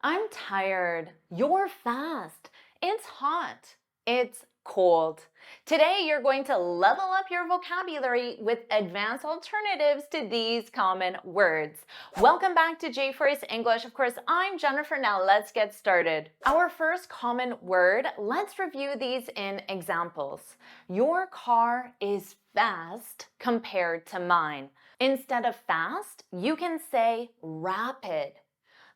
I'm tired. You're fast. It's hot. It's cold. Today, you're going to level up your vocabulary with advanced alternatives to these common words. Welcome back to JForrest English. Of course, I'm Jennifer. Now, let's get started. Our first common word, let's review these in examples. Your car is fast compared to mine. Instead of fast, you can say rapid.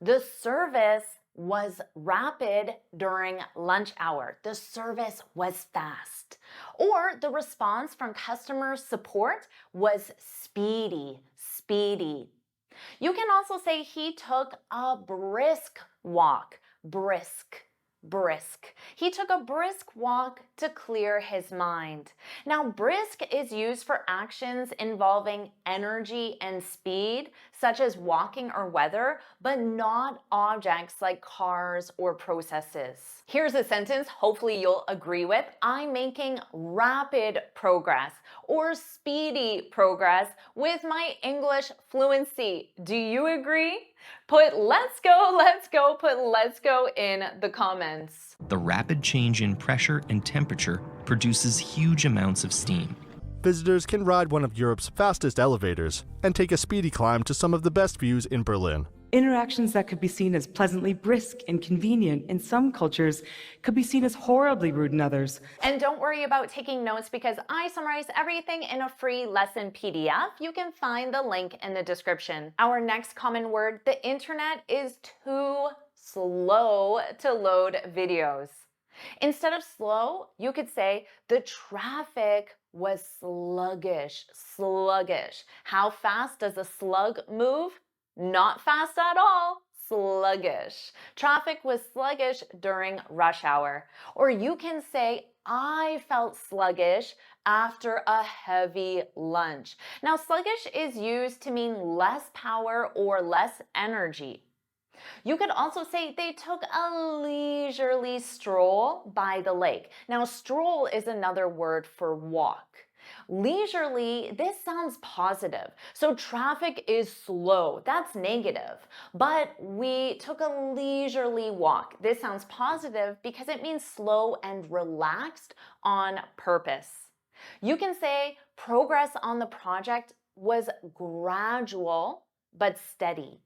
The service was rapid during lunch hour. The service was fast. Or the response from customer support was speedy. You can also say he took a brisk walk. Brisk. He took a brisk walk to clear his mind. Now, brisk is used for actions involving energy and speed, such as walking or weather, but not objects like cars or processes. Here's a sentence hopefully you'll agree with. I'm making rapid progress or speedy progress with my English fluency. Do you agree? Put let's go in the comments. The rapid change in pressure and temperature produces huge amounts of steam. Visitors can ride one of Europe's fastest elevators and take a speedy climb to some of the best views in Berlin. Interactions that could be seen as pleasantly brisk and convenient in some cultures could be seen as horribly rude in others. And don't worry about taking notes because I summarize everything in a free lesson PDF. You can find the link in the description. Our next common word, the internet is too slow to load videos. Instead of slow, you could say the traffic was sluggish. How fast does a slug move? Not fast at all, sluggish. Traffic was sluggish during rush hour. Or you can say, I felt sluggish after a heavy lunch. Now, sluggish is used to mean less power or less energy. You could also say they took a leisurely stroll by the lake. Now, stroll is another word for walk. Leisurely, this sounds positive. So traffic is slow. That's negative. But we took a leisurely walk. This sounds positive because it means slow and relaxed on purpose. You can say progress on the project was gradual but steady.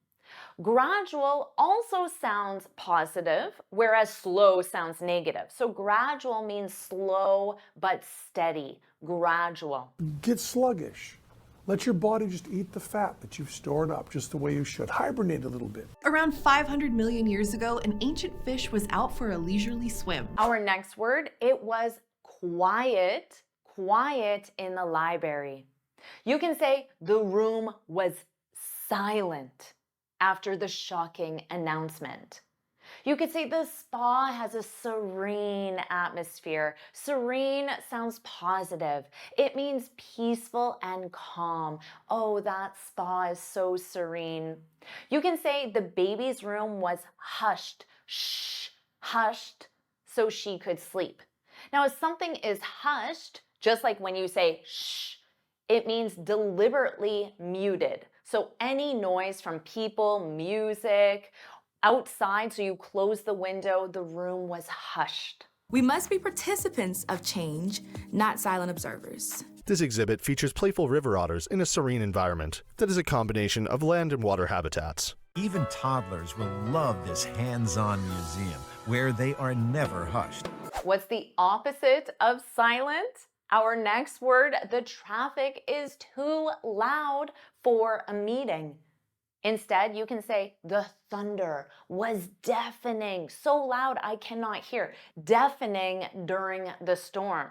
Gradual also sounds positive, whereas slow sounds negative. So gradual means slow but steady. Gradual. Get sluggish. Let your body just eat the fat that you've stored up just the way you should. Hibernate a little bit. Around 500 million years ago, an ancient fish was out for a leisurely swim. Our next word, it was quiet in the library. You can say the room was silent after the shocking announcement. You could say the spa has a serene atmosphere. Serene sounds positive. It means peaceful and calm. Oh, that spa is so serene. You can say the baby's room was hushed, hushed, so she could sleep. Now, if something is hushed, just like when you say shh, it means deliberately muted. So any noise from people, music, outside, so you close the window, the room was hushed. We must be participants of change, not silent observers. This exhibit features playful river otters in a serene environment that is a combination of land and water habitats. Even toddlers will love this hands-on museum where they are never hushed. What's the opposite of silent? Our next word, the traffic is too loud for a meeting. Instead, you can say the thunder was deafening, so loud I cannot hear. Deafening during the storm.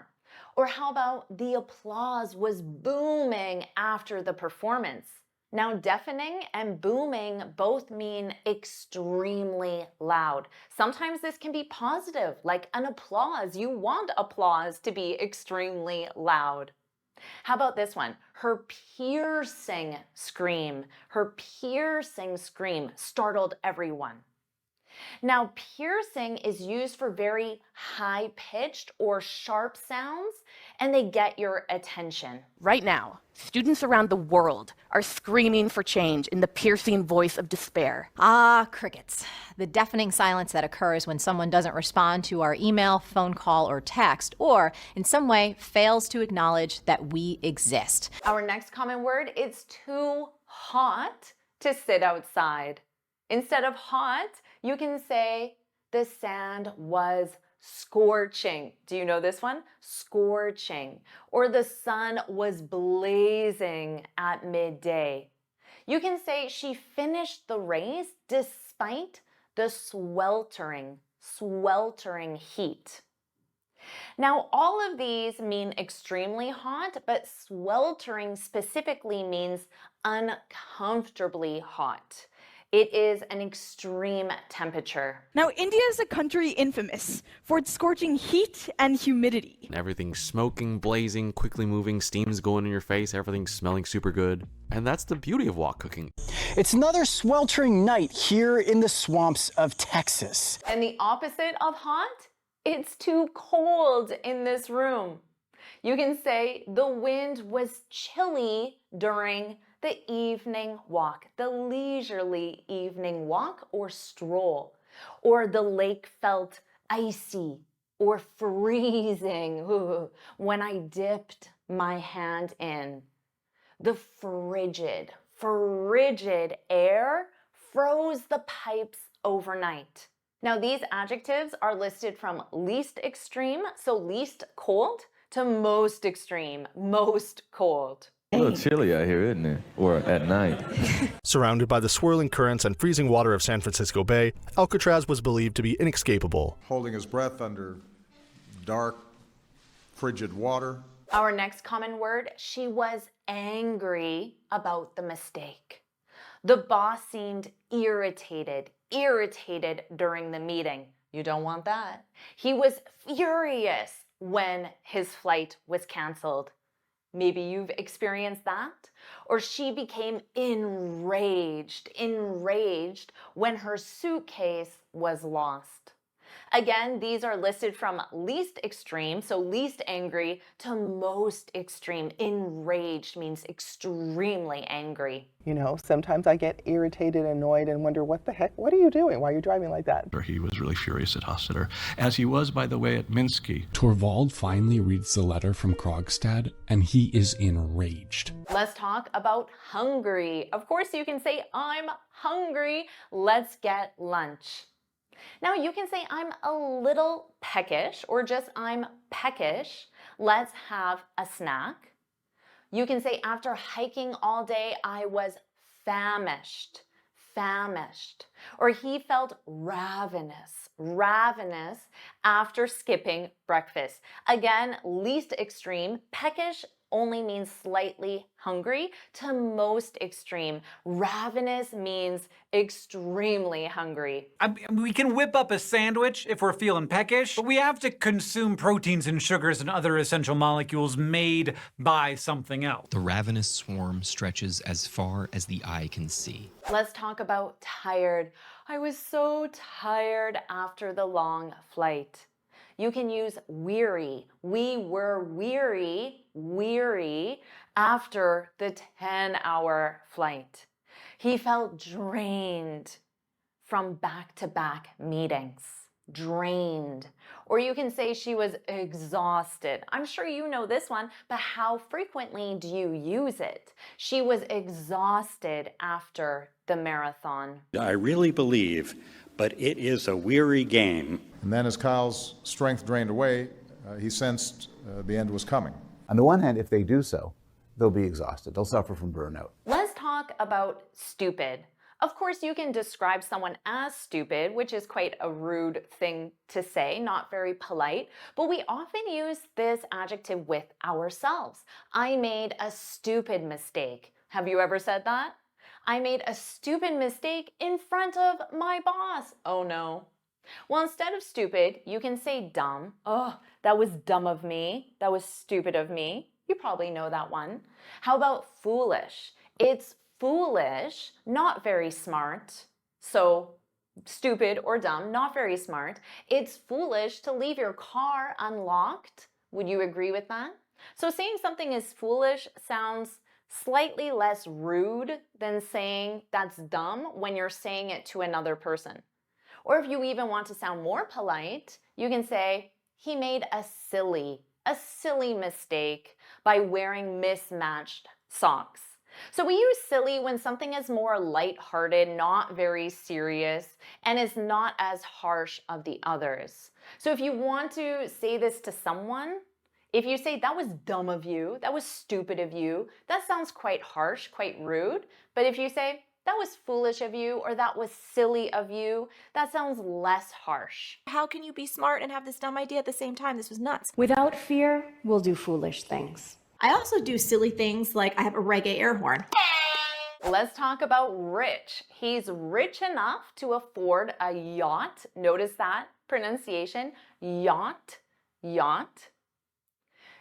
Or how about the applause was booming after the performance? Now, deafening and booming both mean extremely loud. Sometimes this can be positive, like an applause. You want applause to be extremely loud. How about this one? Her piercing scream startled everyone. Now, piercing is used for very high-pitched or sharp sounds, and they get your attention. Right now, students around the world are screaming for change in the piercing voice of despair. Ah, crickets. The deafening silence that occurs when someone doesn't respond to our email, phone call, or text, or in some way fails to acknowledge that we exist. Our next common word is too hot to sit outside. Instead of hot, you can say the sand was scorching. Do you know this one? Scorching. Or the sun was blazing at midday. You can say she finished the race despite the sweltering heat. Now, all of these mean extremely hot, but sweltering specifically means uncomfortably hot. It is an extreme temperature. Now, India is a country infamous for its scorching heat and humidity. Everything's smoking, blazing, quickly moving, steam's going in your face, everything's smelling super good. And that's the beauty of wok cooking. It's another sweltering night here in the swamps of Texas. And the opposite of hot? It's too cold in this room. You can say the wind was chilly during the evening walk, the leisurely evening walk or stroll, or the lake felt icy or freezing when I dipped my hand in. The frigid air froze the pipes overnight. Now, these adjectives are listed from least extreme, so least cold, to most extreme, most cold. A little chilly out here, isn't it? Or at night. Surrounded by the swirling currents and freezing water of San Francisco Bay, Alcatraz was believed to be inescapable. Holding his breath under dark, frigid water. Our next common word, she was angry about the mistake. The boss seemed irritated during the meeting. You don't want that. He was furious when his flight was canceled. Maybe you've experienced that. Or she became enraged when her suitcase was lost. Again, these are listed from least extreme, so least angry, to most extreme. Enraged means extremely angry. You know, sometimes I get irritated, annoyed, and wonder, what the heck? What are you doing? Why are you driving like that? He was really furious at Hussiter, as he was, by the way, at Minsky. Torvald finally reads the letter from Krogstad, and he is enraged. Let's talk about hungry. Of course, you can say, I'm hungry. Let's get lunch. Now, you can say, I'm a little peckish, or just I'm peckish. Let's have a snack. You can say, after hiking all day, I was famished. Or he felt ravenous after skipping breakfast. Again, least extreme, peckish only means slightly hungry, to most extreme. Ravenous means extremely hungry. We can whip up a sandwich if we're feeling peckish, but we have to consume proteins and sugars and other essential molecules made by something else. The ravenous swarm stretches as far as the eye can see. Let's talk about tired. I was so tired after the long flight. You can use weary. We were weary after the 10-hour flight. He felt drained from back-to-back meetings. Drained. Or you can say she was exhausted. I'm sure you know this one, but how frequently do you use it? She was exhausted after the marathon. I really believe, but it is a weary game. And then as Kyle's strength drained away, he sensed the end was coming. On the one hand, if they do so, they'll be exhausted. They'll suffer from burnout. Let's talk about stupid. Of course, you can describe someone as stupid, which is quite a rude thing to say, not very polite, but we often use this adjective with ourselves. I made a stupid mistake. Have you ever said that? I made a stupid mistake in front of my boss. Oh no. Well, instead of stupid, you can say dumb. Oh, that was dumb of me. That was stupid of me. You probably know that one. How about foolish? It's foolish, not very smart. So stupid or dumb, not very smart. It's foolish to leave your car unlocked. Would you agree with that? So saying something is foolish sounds slightly less rude than saying that's dumb when you're saying it to another person. Or if you even want to sound more polite, you can say, he made a silly mistake by wearing mismatched socks. So we use silly when something is more lighthearted, not very serious, and is not as harsh of the others. So if you want to say this to someone, if you say, that was dumb of you, that was stupid of you, that sounds quite harsh, quite rude. But if you say, that was foolish of you, or that was silly of you, that sounds less harsh. How can you be smart and have this dumb idea at the same time? This was nuts. Without fear, we'll do foolish things. I also do silly things like I have a reggae air horn. Let's talk about rich. He's rich enough to afford a yacht. Notice that pronunciation, yacht, yacht.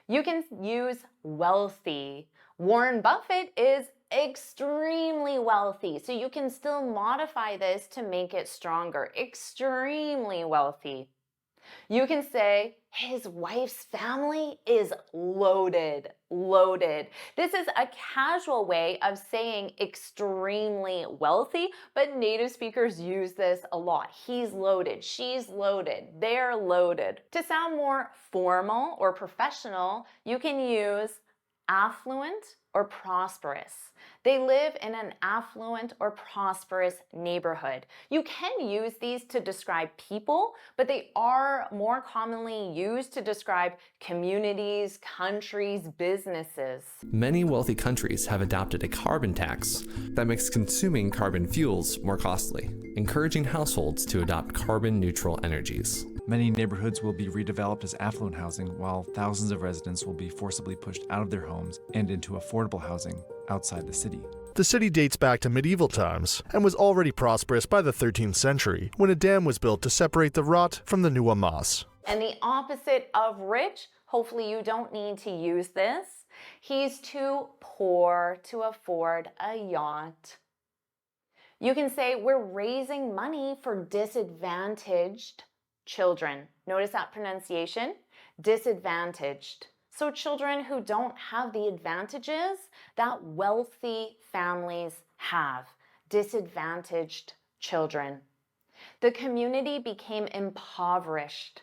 You can use wealthy. Warren Buffett is extremely wealthy, so you can still modify this to make it stronger. Extremely wealthy. You can say, his wife's family is loaded, loaded. This is a casual way of saying extremely wealthy, but native speakers use this a lot. He's loaded, she's loaded, they're loaded. To sound more formal or professional, you can use affluent or prosperous. They live in an affluent or prosperous neighborhood. You can use these to describe people, but they are more commonly used to describe communities, countries, businesses. Many wealthy countries have adopted a carbon tax that makes consuming carbon fuels more costly, encouraging households to adopt carbon-neutral energies. Many neighborhoods will be redeveloped as affluent housing, while thousands of residents will be forcibly pushed out of their homes and into affordable housing outside the city. The city dates back to medieval times and was already prosperous by the 13th century when a dam was built to separate the Rot from the Nieuwe Maas. And the opposite of rich, hopefully you don't need to use this. He's too poor to afford a yacht. You can say we're raising money for disadvantaged children. Notice that pronunciation, disadvantaged. So children who don't have the advantages that wealthy families have, disadvantaged children. The community became impoverished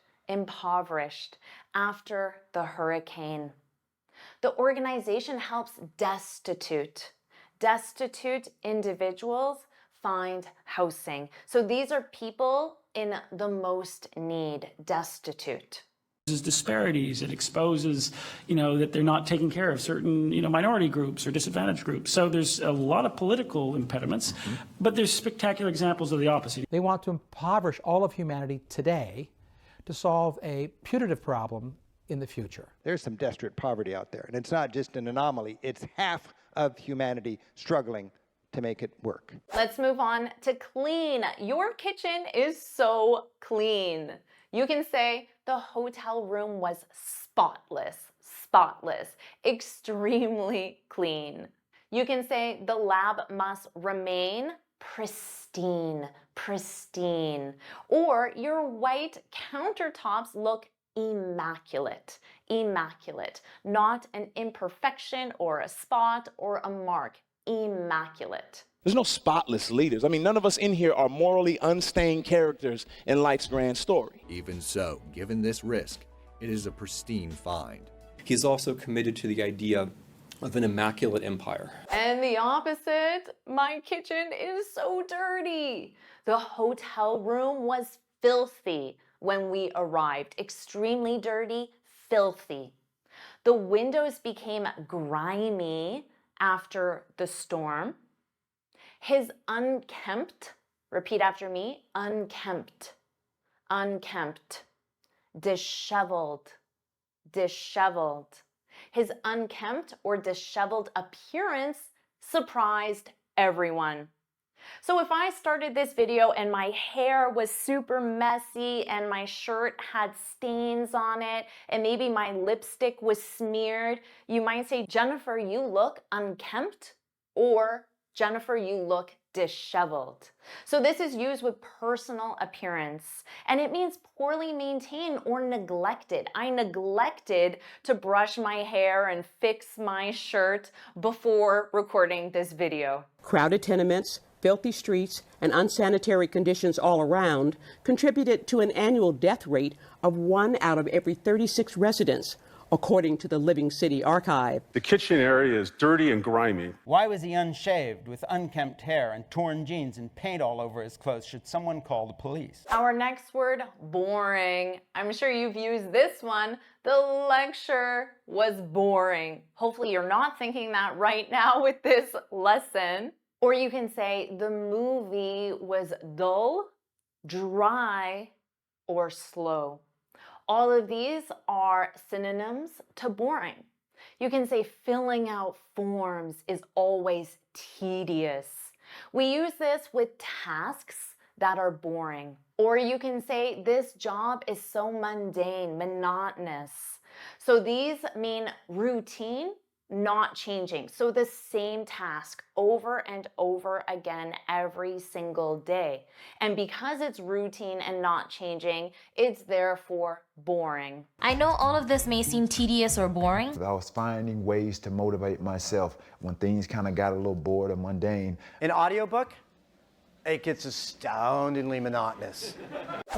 after the hurricane. The organization helps destitute individuals find housing. So these are people in the most need, destitute. There's disparities. It exposes, that they're not taking care of certain, minority groups or disadvantaged groups. So there's a lot of political impediments, but there's spectacular examples of the opposite. They want to impoverish all of humanity today to solve a putative problem in the future. There's some desperate poverty out there, and it's not just an anomaly. It's half of humanity struggling to make it work. Let's move on to clean. Your kitchen is so clean. You can say the hotel room was spotless, extremely clean. You can say the lab must remain pristine, or your white countertops look immaculate, not an imperfection or a spot or a mark, immaculate. There's no spotless leaders. I mean, none of us in here are morally unstained characters in life's grand story. Even so, given this risk, it is a pristine find. He's also committed to the idea of an immaculate empire. And the opposite, my kitchen is so dirty. The hotel room was filthy when we arrived, extremely dirty, filthy. The windows became grimy after the storm. His unkempt, repeat after me, unkempt, disheveled. His unkempt or disheveled appearance surprised everyone. So if I started this video and my hair was super messy and my shirt had stains on it and maybe my lipstick was smeared, you might say, Jennifer, you look unkempt, or Jennifer, you look disheveled. So this is used with personal appearance, and it means poorly maintained or neglected. I neglected to brush my hair and fix my shirt before recording this video. Crowded tenements, filthy streets, and unsanitary conditions all around contributed to an annual death rate of 1 out of every 36 residents, according to the Living City Archive. The kitchen area is dirty and grimy. Why was he unshaved with unkempt hair and torn jeans and paint all over his clothes? Should someone call the police? Our next word, boring. I'm sure you've used this one. The lecture was boring. Hopefully you're not thinking that right now with this lesson. Or you can say the movie was dull, dry, or slow. All of these are synonyms to boring. You can say filling out forms is always tedious. We use this with tasks that are boring. Or you can say this job is so mundane, monotonous. So these mean routine, not changing. So the same task over and over again every single day. And because it's routine and not changing, it's therefore boring. I know all of this may seem tedious or boring. I was finding ways to motivate myself when things kind of got a little bored or mundane. An audiobook, it gets astoundingly monotonous.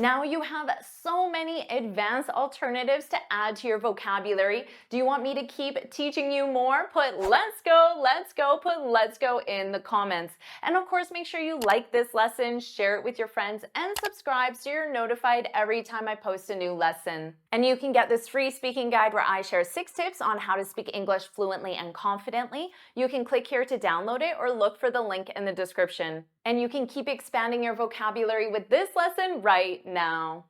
Now you have so many advanced alternatives to add to your vocabulary. Do you want me to keep teaching you more? Put let's go, put let's go in the comments. And of course, make sure you like this lesson, share it with your friends, and subscribe so you're notified every time I post a new lesson. And you can get this free speaking guide where I share 6 tips on how to speak English fluently and confidently. You can click here to download it or look for the link in the description. And you can keep expanding your vocabulary with this lesson right now.